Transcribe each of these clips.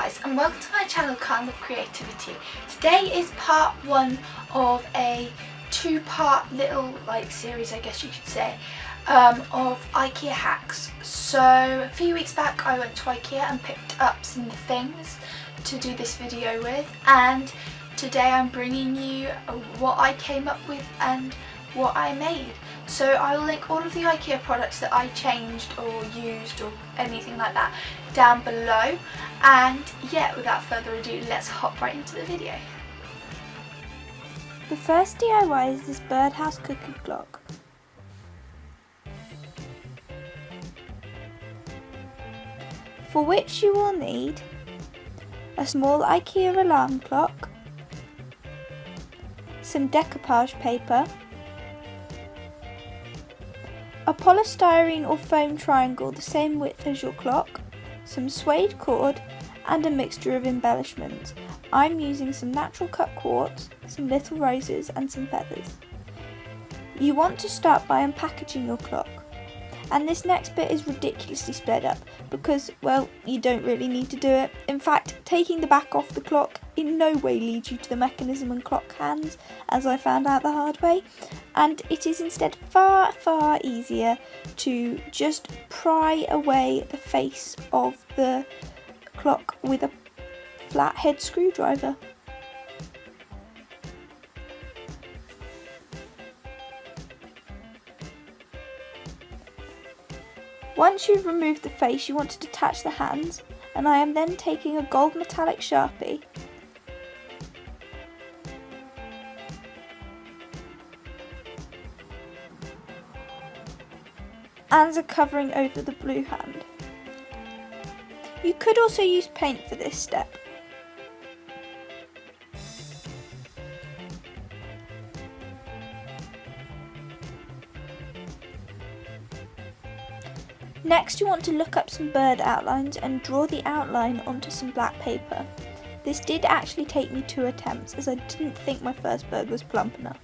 guys, and welcome to my channel Kind of Creativity. Today is part one of a two-part little series, I guess you could say, of Ikea hacks. So a few weeks back I went to Ikea and picked up some things to do this video with, and today I'm bringing you what I came up with and what I made. So I'll link all of the Ikea products that I changed or used or anything like that down below, and yeah, without further ado, let's hop right into the video. The first DIY is this Birdhouse cooking clock. For which you will need a small Ikea alarm clock, some decoupage paper, a polystyrene or foam triangle the same width as your clock, some suede cord, and a mixture of embellishments. I'm using some natural cut quartz, some little roses, and some feathers. You want to start by unpackaging your clock, and this next bit is ridiculously sped up because, well, you don't really need to do it. In fact, taking the back off the clock in no way leads you to the mechanism and clock hands, as I found out the hard way, and it is instead far easier to just pry away the face of the clock with a flathead screwdriver. Once you've removed the face, you want to detach the hands, and I am then taking a gold metallic Sharpie and a covering over the blue hand. You could also use paint for this step. Next, you want to look up some bird outlines and draw the outline onto some black paper. This did actually take me 2 attempts, as I didn't think my first bird was plump enough.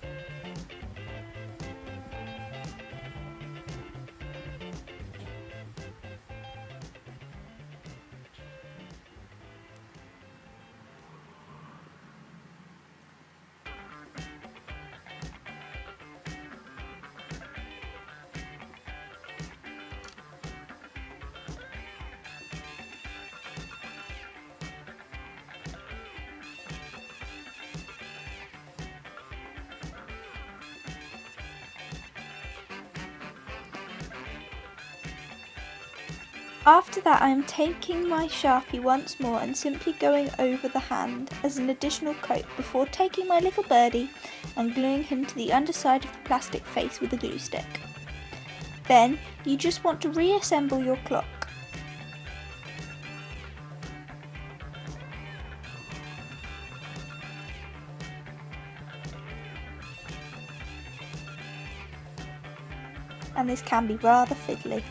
After that, I am taking my Sharpie once more and simply going over the hand as an additional coat before taking my little birdie and gluing him to the underside of the plastic face with a glue stick. Then, you just want to reassemble your clock. And this can be rather fiddly.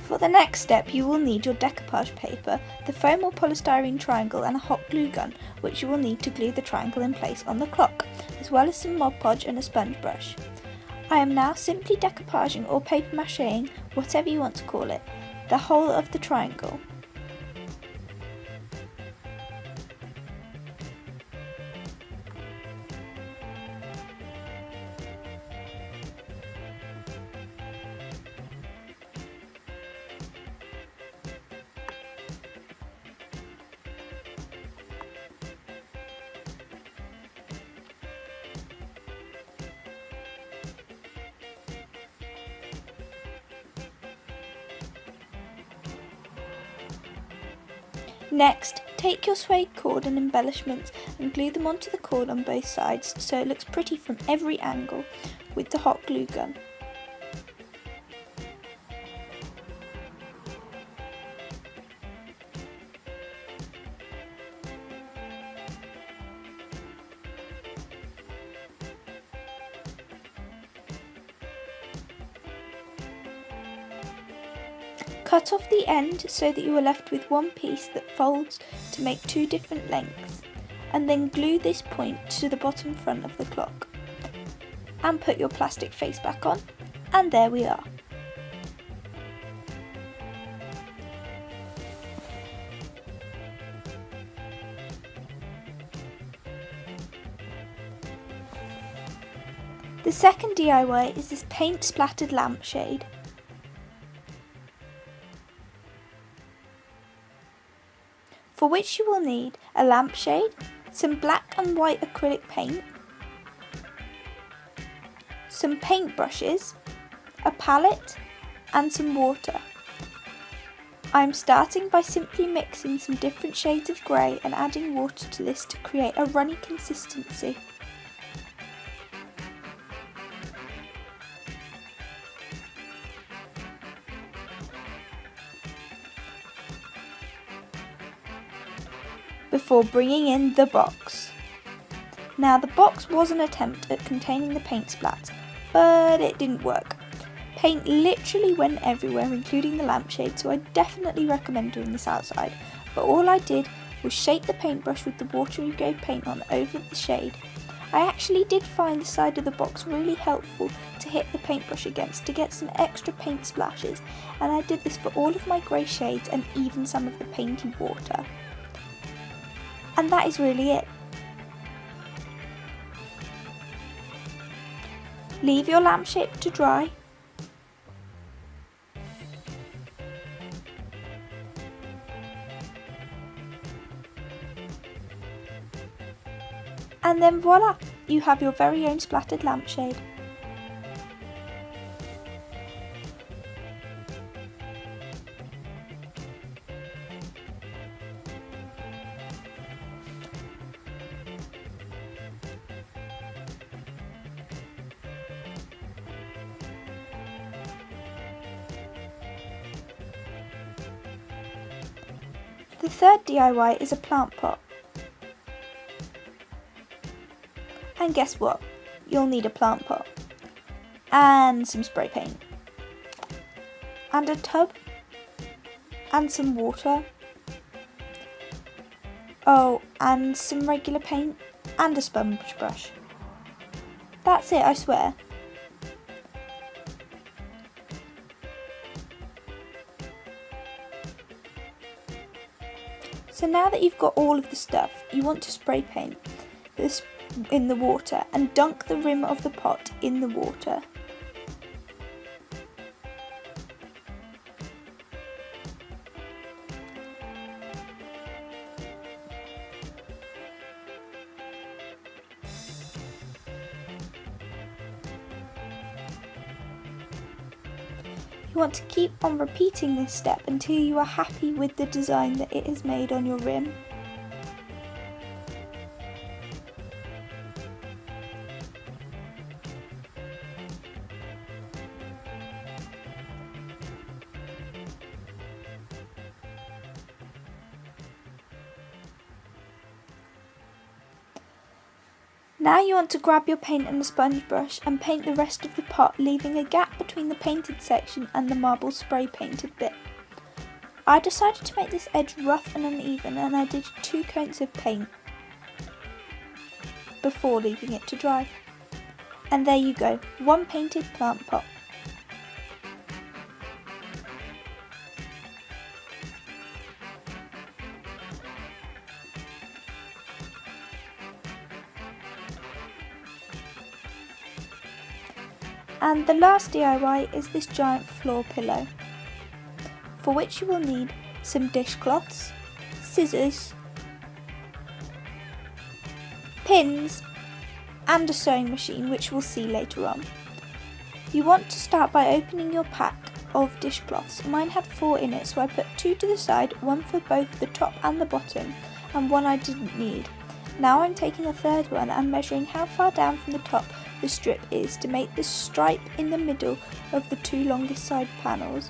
For the next step, you will need your decoupage paper, the foam or polystyrene triangle, and a hot glue gun, which you will need to glue the triangle in place on the clock, as well as some Mod Podge and a sponge brush. I am now simply decoupaging or paper macheing, whatever you want to call it, the whole of the triangle. Next, take your suede cord and embellishments and glue them onto the cord on both sides so it looks pretty from every angle with the hot glue gun. Cut off the end so that you are left with one piece that folds to make two different lengths, and then glue this point to the bottom front of the clock. And put your plastic face back on, and there we are. The second DIY is this paint splattered lampshade. For which you will need a lampshade, some black and white acrylic paint, some paint brushes, a palette and some water. I'm starting by simply mixing some different shades of grey and adding water to this to create a runny consistency. Before bringing in the box. Now the box was an attempt at containing the paint splats, but it didn't work. Paint literally went everywhere, including the lampshade, so I definitely recommend doing this outside. But all I did was shake the paintbrush with the watery grey paint on over the shade. I actually did find the side of the box really helpful to hit the paintbrush against to get some extra paint splashes, and I did this for all of my grey shades and even some of the painty water. And that is really it. Leave your lampshade to dry. And then voila, you have your very own splattered lampshade. The third DIY is a plant pot. And guess what? You'll need a plant pot. And some spray paint. And a tub. And some water. Oh, and some regular paint. And a sponge brush. That's it, I swear. So now that you've got all of the stuff, you want to spray paint this in the water and dunk the rim of the pot in the water. You want to keep on repeating this step until you are happy with the design that it has made on your rim. Now you want to grab your paint and a sponge brush and paint the rest of the pot, leaving a gap between the painted section and the marble spray painted bit. I decided to make this edge rough and uneven, and I did 2 coats of paint before leaving it to dry. And there you go, one painted plant pot. And the last DIY is this giant floor pillow, for which you will need some dishcloths, scissors, pins, and a sewing machine, which we'll see later on. You want to start by opening your pack of dishcloths. Mine had 4 in it, so I put 2 to the side, 1 for both the top and the bottom, and 1 I didn't need. Now I'm taking a third one and measuring how far down from the top the strip is to make the stripe in the middle of the 2 longest side panels.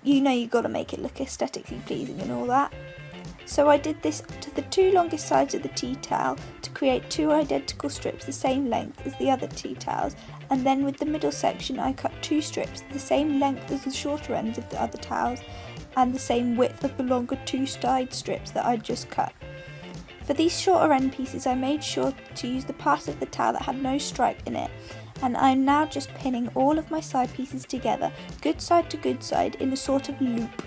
You know you've got to make it look aesthetically pleasing and all that. So I did this to the 2 longest sides of the tea towel to create 2 identical strips the same length as the other tea towels, and then with the middle section I cut 2 strips the same length as the shorter ends of the other towels and the same width of the longer 2 side strips that I'd just cut. For these shorter end pieces I made sure to use the part of the towel that had no stripe in it, and I'm now just pinning all of my side pieces together, good side to good side, in a sort of loop.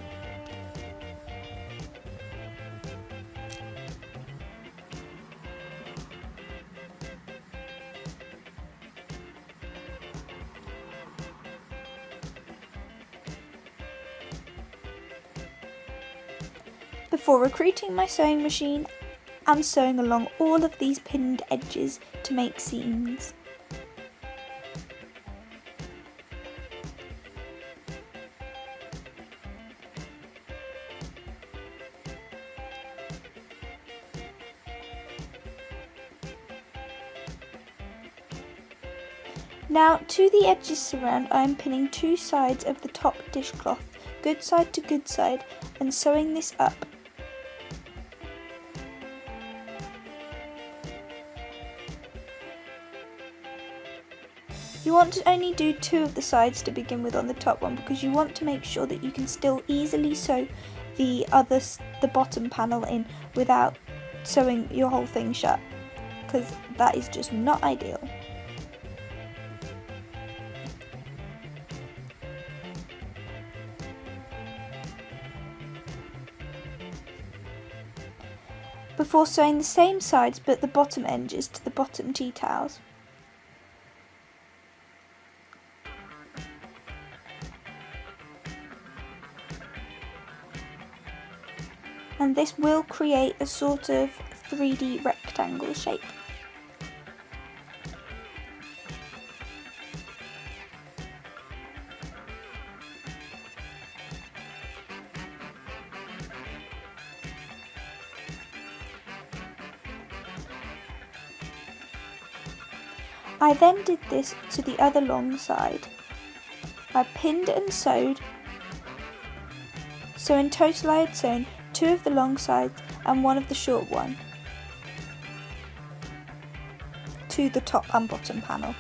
Before recruiting my sewing machine and sewing along all of these pinned edges to make seams. Now to the edges surround I am pinning 2 sides of the top dishcloth, good side to good side, and sewing this up. You want to only do 2 of the sides to begin with on the top one, because you want to make sure that you can still easily sew the bottom panel in without sewing your whole thing shut, because that is just not ideal. Before sewing the same sides but the bottom edges to the bottom tea towels. And this will create a sort of 3D rectangle shape. I then did this to the other long side. I pinned and sewed, so in total I had sewn 2 of the long sides and 1 of the short one to the top and bottom panel.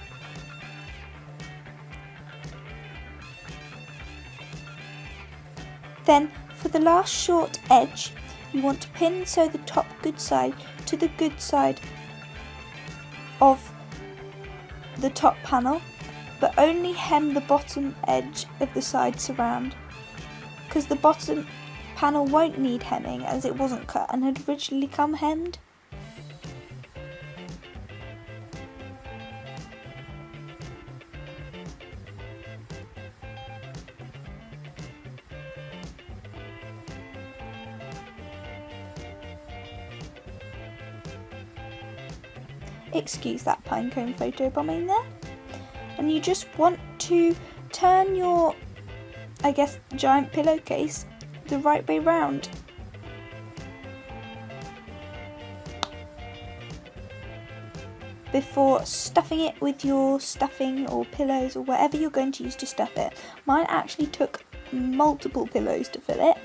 Then for the last short edge you want to pin and sew the top good side to the good side of the top panel, but only hem the bottom edge of the side surround, because the bottom panel won't need hemming as it wasn't cut and had originally come hemmed. Excuse that pinecone photo bombing there. And you just want to turn your, I guess, giant pillowcase the right way round. Before stuffing it with your stuffing or pillows or whatever you're going to use to stuff it. Mine actually took multiple pillows to fill it.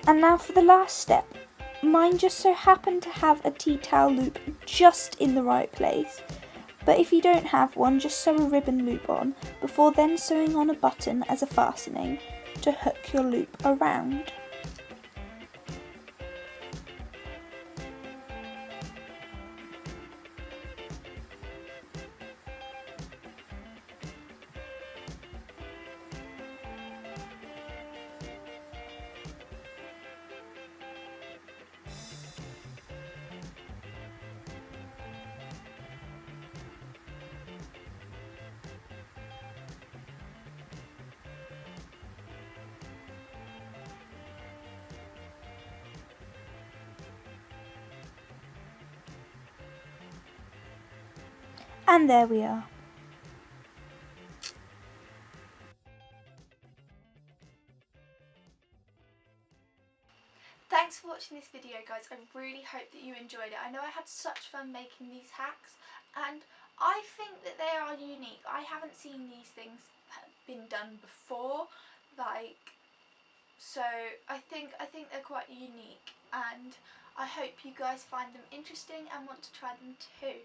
And now for the last step. Mine just so happened to have a tea towel loop just in the right place. But if you don't have one, just sew a ribbon loop on before then sewing on a button as a fastening to hook your loop around. And there we are. Thanks for watching this video, guys. I really hope that you enjoyed it. I know I had such fun making these hacks, and I think that they are unique. I haven't seen these things been done before, like So I think they're quite unique, and I hope you guys find them interesting and want to try them too.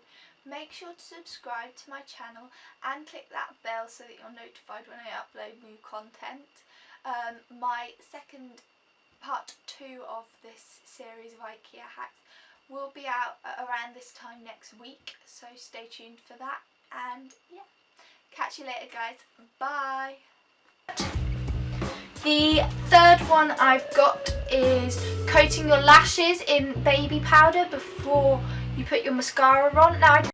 Make sure to subscribe to my channel and click that bell so that you're notified when I upload new content. My second part 2 of this series of IKEA hacks will be out around this time next week, so stay tuned for that. And yeah, catch you later guys, bye. The third one I've got is coating your lashes in baby powder before you put your mascara on. Now